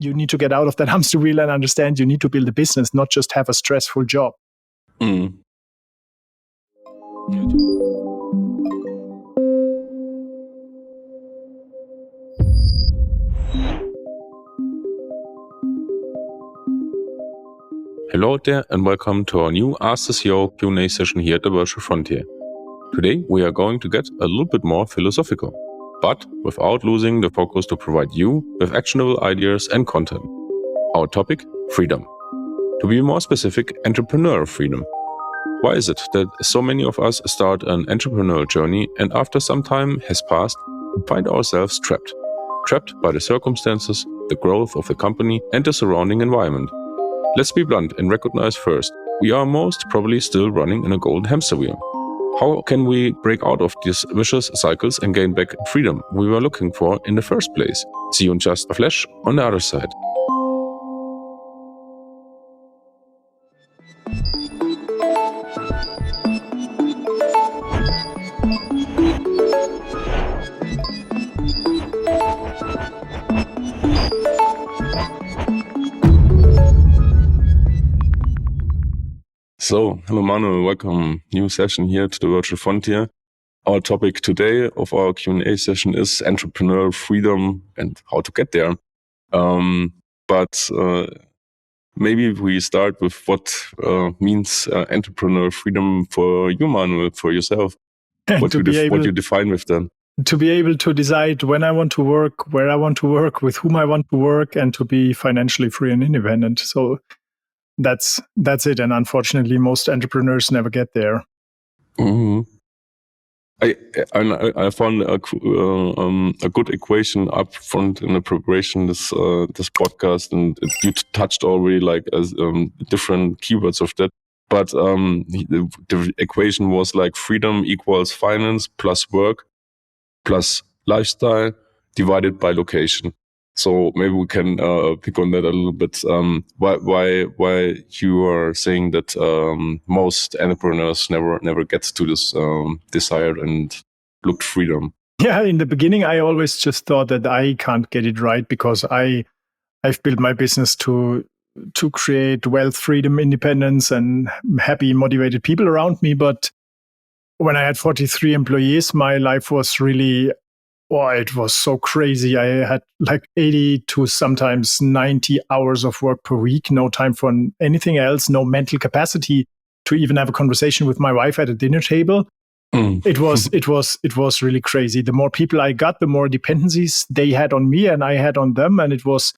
you need to get out of that hamster wheel and understand you need to build a business, not just have a stressful job. Mm. Hello there and welcome to our new Ask the CEO Q&A session here at the Virtual Frontier. Today we are going to get a little bit more philosophical, but without losing the focus to provide you with actionable ideas and content. Our topic, freedom. To be more specific, entrepreneurial freedom. Why is it that so many of us start an entrepreneurial journey and after some time has passed, we find ourselves trapped? Trapped by the circumstances, the growth of the company and the surrounding environment. Let's be blunt and recognize first, we are most probably still running in a golden hamster wheel. How can we break out of these vicious cycles and gain back freedom we were looking for in the first place? See you in just a flash on the other side. So, hello Manuel, welcome. New session here to the Virtual Frontier. Our topic today of our Q&A session is entrepreneurial freedom and how to get there. But maybe we start with what means entrepreneurial freedom for you, Manuel, for yourself. What you define with that? To be able to decide when I want to work, where I want to work, with whom I want to work, and to be financially free and independent. So that's it. And unfortunately, most entrepreneurs never get there. Mm-hmm. I found a good equation up front in the preparation this podcast, and you touched already like as different keywords of that. But the equation was like freedom equals finance plus work plus lifestyle divided by location. So maybe we can pick on that a little bit. Why you are saying that most entrepreneurs never get to this desired and looked freedom? Yeah, in the beginning, I always just thought that I can't get it right because I've built my business to create wealth, freedom, independence, and happy, motivated people around me. But when I had 43 employees, my life was really, it was so crazy. I had like 80 to sometimes 90 hours of work per week, no time for anything else, no mental capacity to even have a conversation with my wife at a dinner table. It was really crazy. The more people I got, the more dependencies they had on me and I had on them. And it was,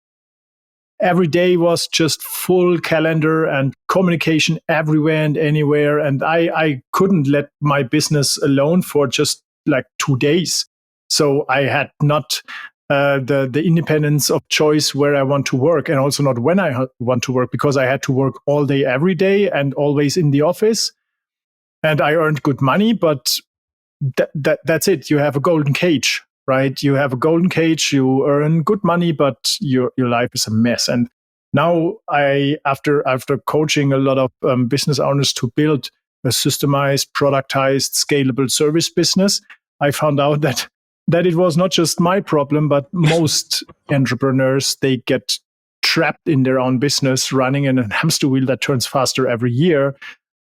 every day was just full calendar and communication everywhere and anywhere. And I couldn't let my business alone for just like 2 days. So I had not the independence of choice where I want to work, and also not when I want to work, because I had to work all day, every day, and always in the office. And I earned good money, but that's it. You have a golden cage, right? You have a golden cage. You earn good money, but your life is a mess. And now after coaching a lot of business owners to build a systemized, productized, scalable service business, I found out that it was not just my problem, but most entrepreneurs, they get trapped in their own business, running in a hamster wheel that turns faster every year,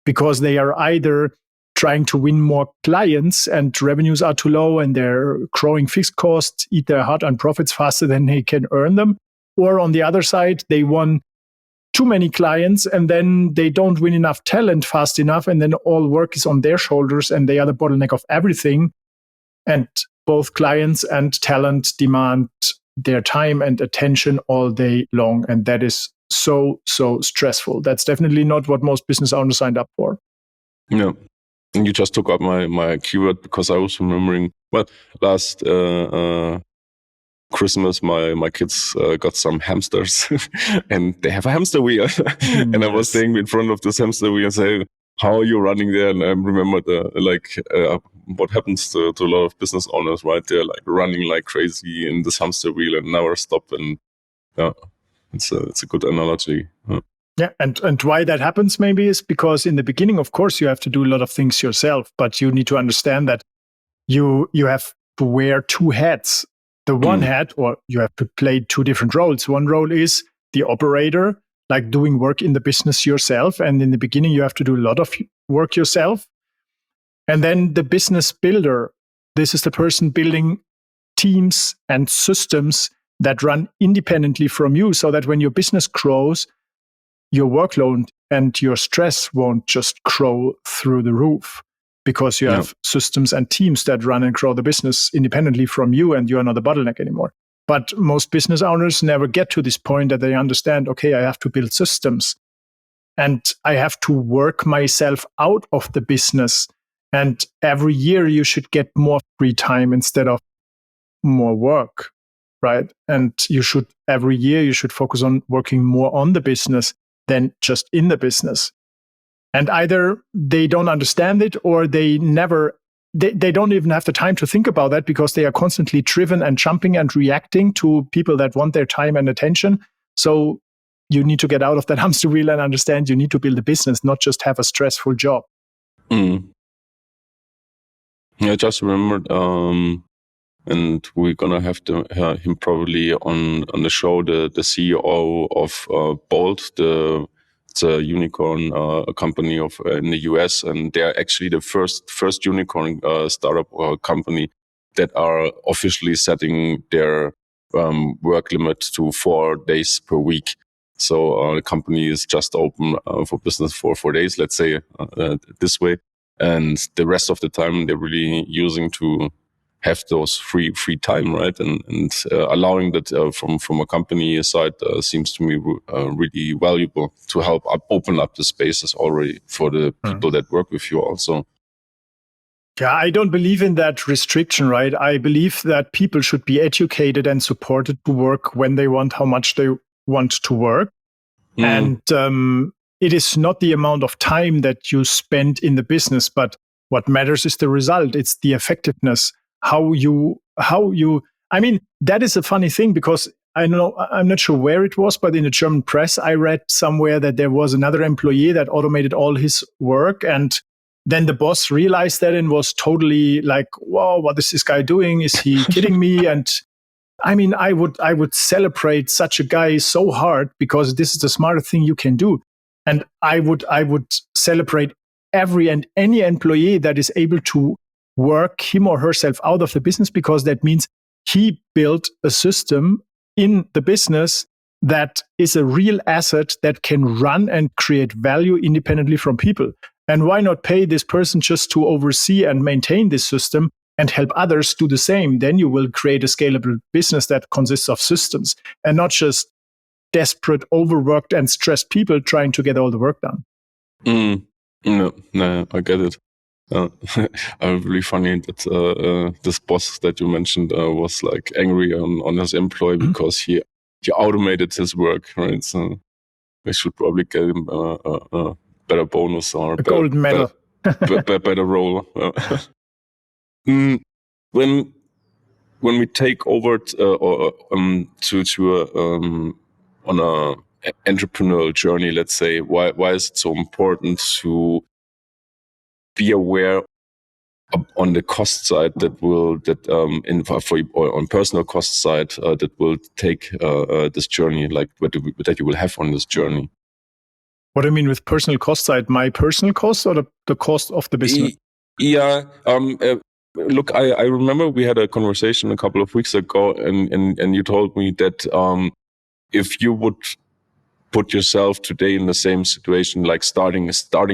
because they are either trying to win more clients and revenues are too low and they're growing fixed costs, eat their hard-earned profits faster than they can earn them. Or on the other side, they won too many clients and then they don't win enough talent fast enough, and then all work is on their shoulders and they are the bottleneck of everything. And both clients and talent demand their time and attention all day long. And that is so stressful. That's definitely not what most business owners signed up for. Yeah. And you just took up my keyword, because I was remembering, last Christmas, my kids got some hamsters and they have a hamster wheel. And I was staying in front of this hamster wheel and saying, how are you running there? And I remembered what happens to a lot of business owners, right? They're like running like crazy in this hamster wheel and never stop. And yeah, it's a good analogy. Yeah, and why that happens maybe is because in the beginning, of course, you have to do a lot of things yourself, but you need to understand that you have to wear two hats. the one hat, or you have to play two different roles. One role is the operator, like doing work in the business yourself. And in the beginning, you have to do a lot of work yourself. And then the business builder, this is the person building teams and systems that run independently from you, so that when your business grows, your workload and your stress won't just grow through the roof, because you have systems and teams that run and grow the business independently from you, and you are not a bottleneck anymore. But most business owners never get to this point that they understand, okay, I have to build systems and I have to work myself out of the business. And every year you should get more free time instead of more work, right? And every year you should focus on working more on the business than just in the business. And either they don't understand it, or they don't even have the time to think about that, because they are constantly driven and jumping and reacting to people that want their time and attention. So you need to get out of that hamster wheel and understand you need to build a business, not just have a stressful job. I just remembered, and we're gonna have to hear him probably on the show, the CEO of Bolt, it's a unicorn company in the US, and they're actually the first unicorn startup company that are officially setting their work limit to 4 days per week. So the company is just open for business for 4 days, let's say this way, and the rest of the time they're really using to have those free time, right? And allowing that from a company side seems to me really valuable to help open up the spaces already for the people that work with you also. Yeah, I don't believe in that restriction, right? I believe that people should be educated and supported to work when they want, how much they want to work. And it is not the amount of time that you spend in the business, but what matters is the result. It's the effectiveness. How you, I mean, that is a funny thing, because I'm not sure where it was, but in the German press, I read somewhere that there was another employee that automated all his work. And then the boss realized that and was totally like, wow, what is this guy doing? Is he kidding me? And I mean, I would celebrate such a guy so hard, because this is the smartest thing you can do. And I would celebrate every and any employee that is able to work him or herself out of the business, because that means he built a system in the business that is a real asset that can run and create value independently from people. And why not pay this person just to oversee and maintain this system and help others do the same? Then you will create a scalable business that consists of systems, and not just desperate, overworked and stressed people trying to get all the work done. No, I get it. Really funny that this boss that you mentioned was like angry on his employee because he automated his work, right? So we should probably get him a better bonus or a gold medal, better role. When we take over on a entrepreneurial journey, let's say, why is it so important to be aware on the cost side on personal cost side that will take this journey, like that you will have on this journey? What do you mean with personal cost side? My personal cost or the cost of the business? Yeah. Look, I remember we had a conversation a couple of weeks ago, and you told me that if you would put yourself today in the same situation, like starting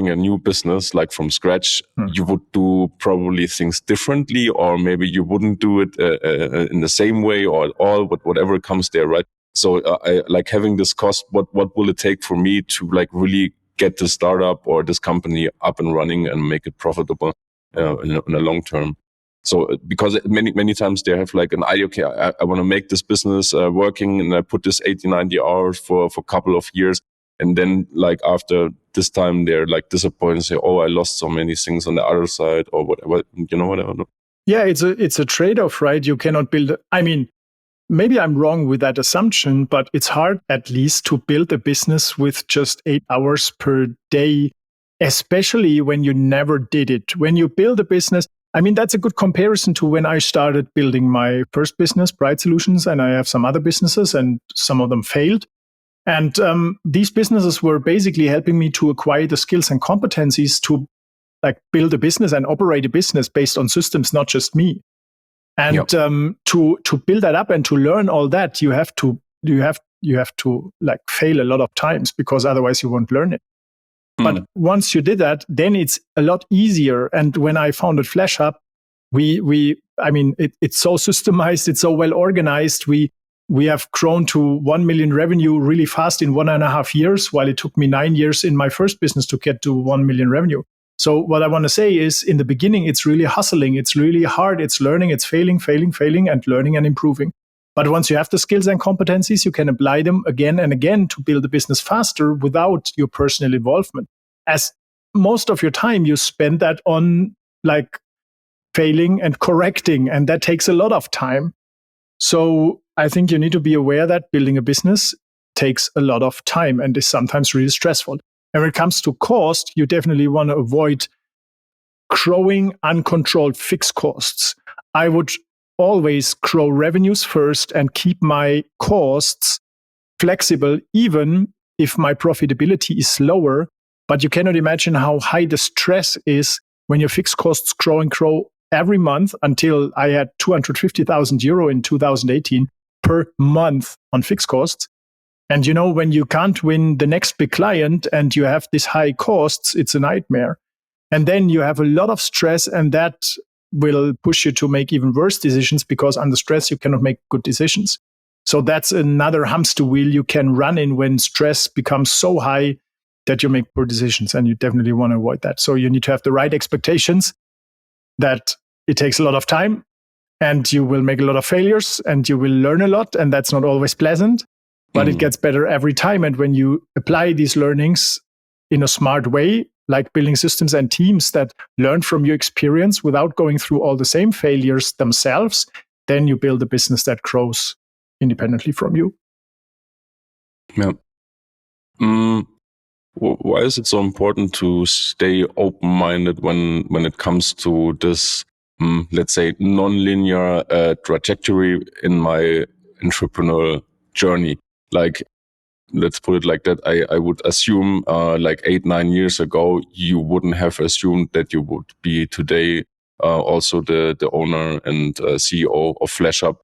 a new business, like from scratch, you would do probably things differently, or maybe you wouldn't do it in the same way or at all, but whatever comes there, right? So I like having this cost, what will it take for me to like really get the startup or this company up and running and make it profitable in a long term? So because many times they have like an idea, okay, I want to make this business working, and I put this 80, 90 hours for a couple of years. And then like after this time, they're like disappointed and say, oh, I lost so many things on the other side or whatever, whatever. Yeah, it's a trade-off, right? You cannot build, I mean, maybe I'm wrong with that assumption, but it's hard at least to build a business with just 8 hours per day, especially when you never did it. When you build a business, I mean, that's a good comparison to when I started building my first business, Bright Solutions, and I have some other businesses, and some of them failed. And these businesses were basically helping me to acquire the skills and competencies to build a business and operate a business based on systems, not just me. And to build that up and to learn all that, you have to fail a lot of times, because otherwise you won't learn it. But once you did that, then it's a lot easier. And when I founded FlashHub, it's so systemized, it's so well organized. We have grown to 1 million revenue really fast in 1.5 years, while it took me 9 years in my first business to get to 1 million revenue. So what I want to say is, in the beginning, it's really hustling. It's really hard. It's learning. It's failing, and learning and improving. But once you have the skills and competencies, you can apply them again and again to build a business faster without your personal involvement. As most of your time, you spend that on failing and correcting, and that takes a lot of time. So I think you need to be aware that building a business takes a lot of time and is sometimes really stressful. And when it comes to cost, you definitely want to avoid growing uncontrolled fixed costs. I would always grow revenues first and keep my costs flexible, even if my profitability is lower. But you cannot imagine how high the stress is when your fixed costs grow every month, until I had 250,000 euro in 2018 per month on fixed costs. And when you can't win the next big client and you have these high costs, it's a nightmare. And then you have a lot of stress, and that will push you to make even worse decisions, because under stress, you cannot make good decisions. So that's another hamster wheel you can run in when stress becomes so high that you make poor decisions, and you definitely want to avoid that. So you need to have the right expectations that it takes a lot of time, and you will make a lot of failures, and you will learn a lot, and that's not always pleasant. But it gets better every time. And when you apply these learnings in a smart way, like building systems and teams that learn from your experience without going through all the same failures themselves, then you build a business that grows independently from you. Yeah. Why is it so important to stay open-minded when it comes to this, let's say, non-linear trajectory in my entrepreneurial journey? Let's put it like that. I would assume 8-9 years ago, you wouldn't have assumed that you would be today also the owner and CEO of FlashHub,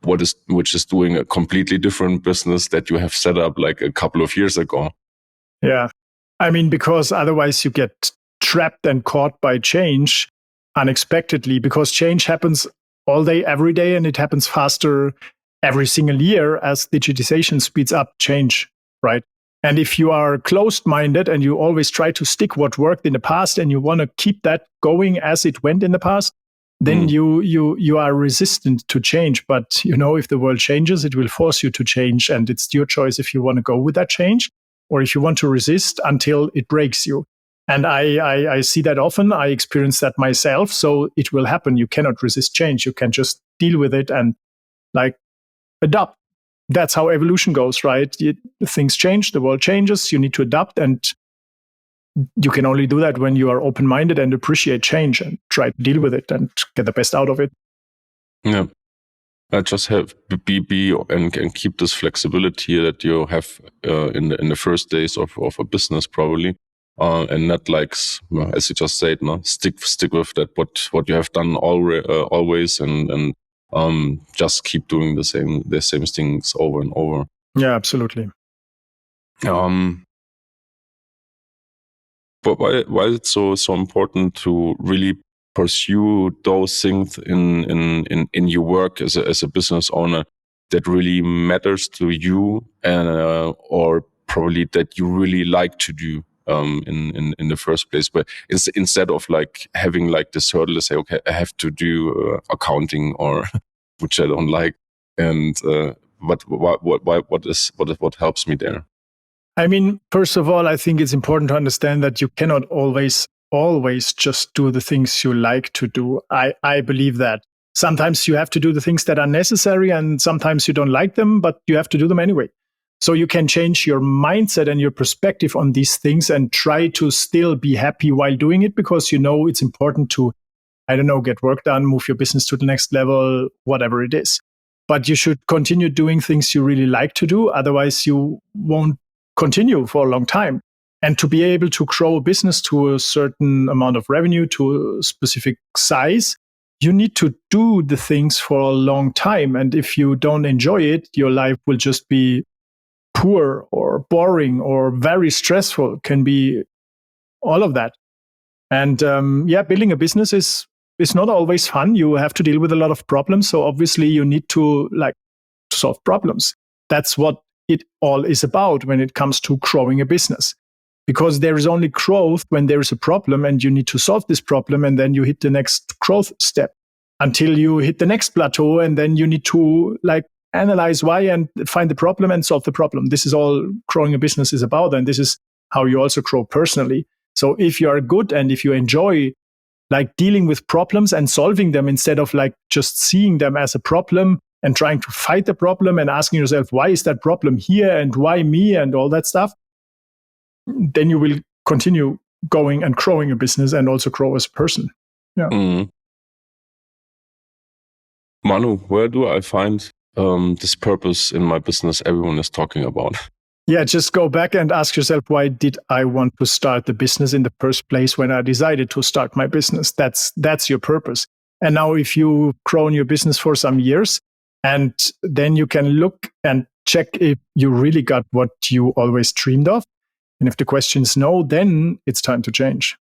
which is doing a completely different business that you have set up a couple of years ago. Yeah. I mean, because otherwise you get trapped and caught by change unexpectedly, because change happens all day, every day, and it happens faster every single year as digitization speeds up change, right? And if you are closed-minded and you always try to stick what worked in the past and you want to keep that going as it went in the past, then you are resistant to change. But if the world changes, it will force you to change, and it's your choice if you want to go with that change or if you want to resist until it breaks you. And I see that often. I experience that myself. So it will happen. You cannot resist change. You can just deal with it and adapt. That's how evolution goes, right? Things change, the world changes, you need to adapt, and you can only do that when you are open-minded and appreciate change and try to deal with it and get the best out of it. Yeah. I just have be and keep this flexibility that you have in the first days of a business, probably, and not as you just said, stick with that what you have done always and just keep doing the same things over and over. Yeah, absolutely. But why is it so important to really pursue those things in your work as a business owner that really matters to you, and or probably that you really like to do in the first place? But instead of having this hurdle to say, okay, I have to do accounting, or which I don't like, and but what helps me there? I mean, first of all, I think it's important to understand that you cannot always just do the things you like to do. I believe that sometimes you have to do the things that are necessary, and sometimes you don't like them, but you have to do them anyway. So you can change your mindset and your perspective on these things and try to still be happy while doing it, because it's important to I don't know, get work done, move your business to the next level, whatever it is. But you should continue doing things you really like to do. Otherwise, you won't continue for a long time. And to be able to grow a business to a certain amount of revenue, to a specific size, you need to do the things for a long time. And if you don't enjoy it, your life will just be poor or boring or very stressful, can be all of that. And building a business is not always fun. You have to deal with a lot of problems. So obviously you need to solve problems. That's what it all is about when it comes to growing a business. Because there is only growth when there is a problem and you need to solve this problem, and then you hit the next growth step until you hit the next plateau, and then you need to analyze why and find the problem and solve the problem. This is all growing a business is about, and this is how you also grow personally. So if you are good and if you enjoy dealing with problems and solving them instead of just seeing them as a problem and trying to fight the problem and asking yourself, why is that problem here and why me and all that stuff, then you will continue going and growing a business and also grow as a person. Yeah. Manu, where do I find this purpose in my business everyone is talking about? Yeah, just go back and ask yourself, why did I want to start the business in the first place when I decided to start my business? That's your purpose. And now if you've grown your business for some years, and then you can look and check if you really got what you always dreamed of. And if the question is no, then it's time to change.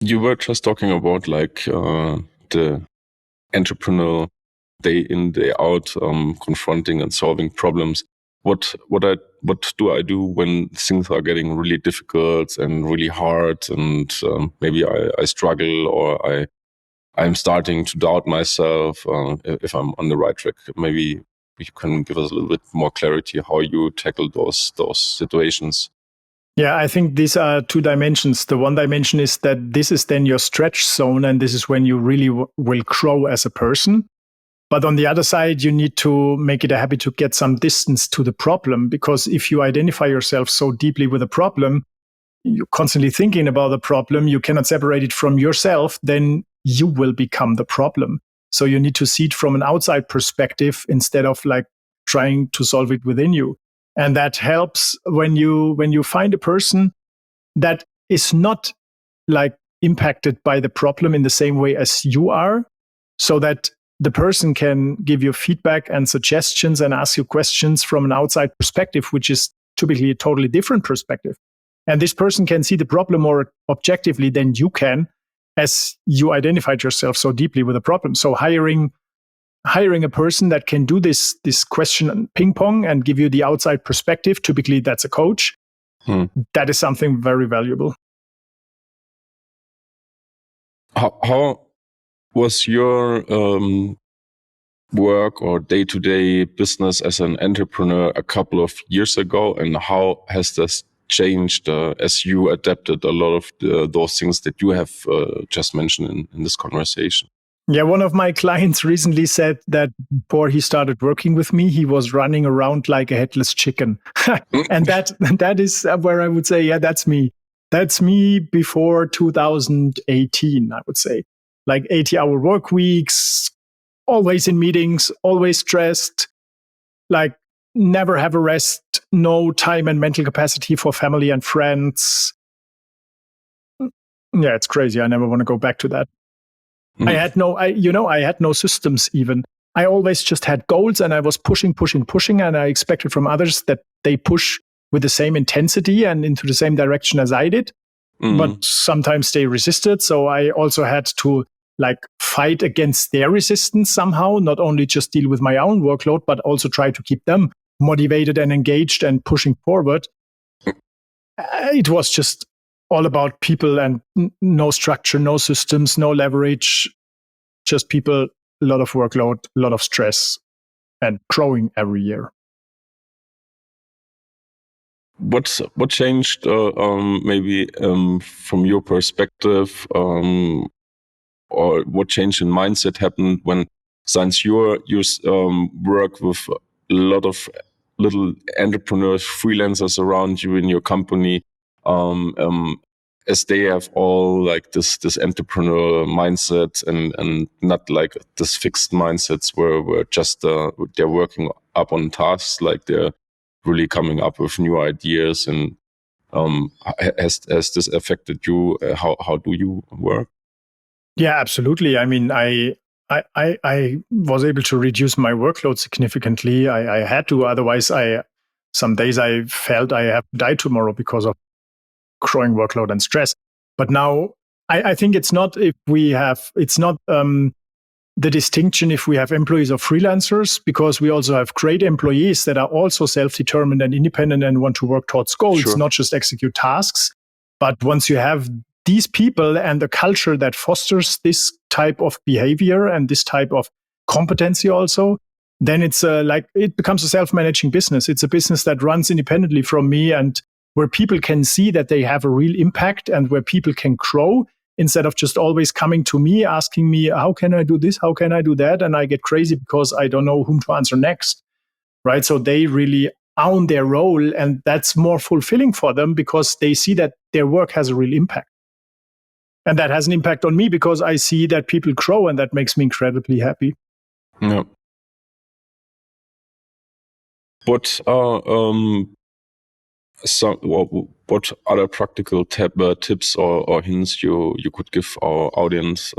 You were just talking about the entrepreneur day in, day out, confronting and solving problems. What do I do when things are getting really difficult and really hard, and maybe I struggle, or I'm starting to doubt myself if I'm on the right track? Maybe you can give us a little bit more clarity how you tackle those situations. Yeah, I think these are two dimensions. The one dimension is that this is then your stretch zone, and this is when you really will grow as a person. But on the other side, you need to make it a habit to get some distance to the problem, because if you identify yourself so deeply with a problem, you're constantly thinking about the problem, you cannot separate it from yourself, then you will become the problem. So you need to see it from an outside perspective instead of trying to solve it within you. And that helps when you find a person that is not impacted by the problem in the same way as you are, so that the person can give you feedback and suggestions and ask you questions from an outside perspective, which is typically a totally different perspective. And this person can see the problem more objectively than you can, as you identified yourself so deeply with the problem. So hiring a person that can do this question ping pong and give you the outside perspective, typically that's a coach. That is something very valuable. How was your work or day-to-day business as an entrepreneur a couple of years ago, and how has this changed as you adapted a lot of those things that you have just mentioned in this conversation? Yeah, one of my clients recently said that before he started working with me, he was running around like a headless chicken. And that is where I would say, yeah, that's me. That's me before 2018, I would say. 80-hour work weeks, always in meetings, always stressed, never have a rest, no time and mental capacity for family and friends. Yeah, it's crazy. I never want to go back to that. I had no systems even. I always just had goals, and I was pushing, and I expected from others that they push with the same intensity and into the same direction as I did. But sometimes they resisted. So I also had to fight against their resistance somehow, not only just deal with my own workload, but also try to keep them motivated and engaged and pushing forward. It was just all about people and no structure, no systems, no leverage, just people, a lot of workload, a lot of stress, and growing every year. What changed maybe from your perspective, or what change in mindset happened when, since you work with a lot of little entrepreneurs, freelancers around you in your company, as they have all like this entrepreneurial mindset and not like this fixed mindsets where just they're working up on tasks, like they're really coming up with new ideas. And has this affected you? How do you work? Yeah, absolutely. I mean, I was able to reduce my workload significantly. I had to, otherwise some days I felt I have to die tomorrow because of growing workload and stress. But now I think it's not the distinction if we have employees or freelancers, because we also have great employees that are also self-determined and independent and want to work towards goals, Sure. not just execute tasks. But once you have these people and the culture that fosters this type of behavior and this type of competency also, then it's it becomes a self-managing business. It's a business that runs independently from me, and where people can see that they have a real impact and where people can grow instead of just always coming to me, asking me, how can I do this? How can I do that? And I get crazy because I don't know whom to answer next, right? So they really own their role, and that's more fulfilling for them because they see that their work has a real impact. And that has an impact on me because I see that people grow, and that makes me incredibly happy. Yeah. What what other practical tips or hints you could give our audience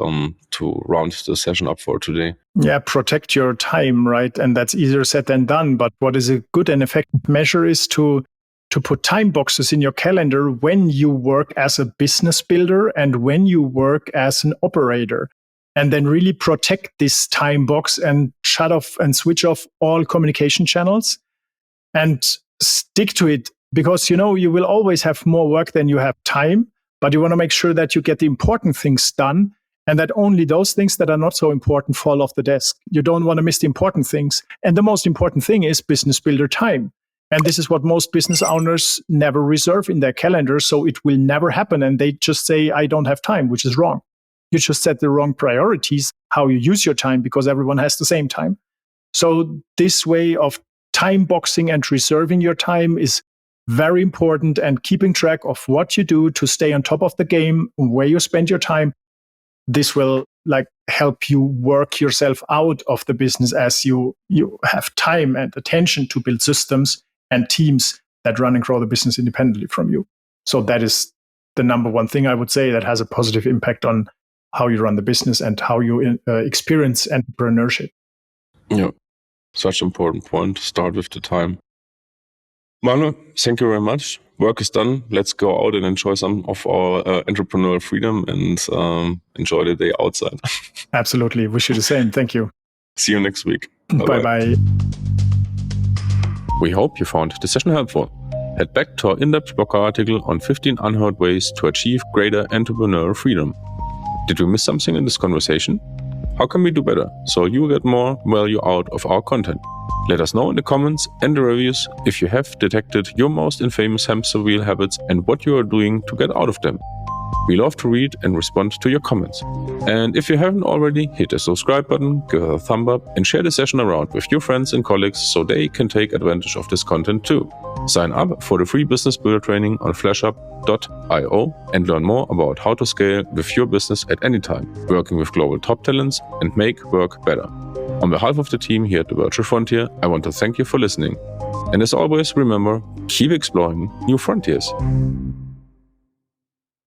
to round the session up for today? Yeah, protect your time, right? And that's easier said than done. But what is a good and effective measure is to put time boxes in your calendar when you work as a business builder and when you work as an operator. And then really protect this time box and shut off and switch off all communication channels and stick to it. Because, you will always have more work than you have time, but you want to make sure that you get the important things done and that only those things that are not so important fall off the desk. You don't want to miss the important things. And the most important thing is business builder time. And this is what most business owners never reserve in their calendar. So it will never happen. And they just say, I don't have time, which is wrong. You just set the wrong priorities, how you use your time, because everyone has the same time. So this way of time boxing and reserving your time is very important, and keeping track of what you do to stay on top of the game, where you spend your time. This will help you work yourself out of the business as you have time and attention to build systems and teams that run and grow the business independently from you. So that is the number one thing I would say that has a positive impact on how you run the business and how you experience entrepreneurship. Yeah, such an important point. Start with the time. Manuel, thank you very much. Work is done. Let's go out and enjoy some of our entrepreneurial freedom and enjoy the day outside. Absolutely. Wish you the same. Thank you. See you next week. Bye-bye. We hope you found the session helpful. Head back to our in-depth blog article on 15 unheard ways to achieve greater entrepreneurial freedom. Did we miss something in this conversation? How can we do better so you get more value out of our content? Let us know in the comments and the reviews if you have detected your most infamous hamster wheel habits and what you are doing to get out of them. We love to read and respond to your comments. And if you haven't already, hit the subscribe button, give us a thumb up, and share the session around with your friends and colleagues so they can take advantage of this content too. Sign up for the free business builder training on flashup.io and learn more about how to scale with your business at any time, working with global top talents and make work better. On behalf of the team here at The Virtual Frontier, I want to thank you for listening. And as always, remember, keep exploring new frontiers.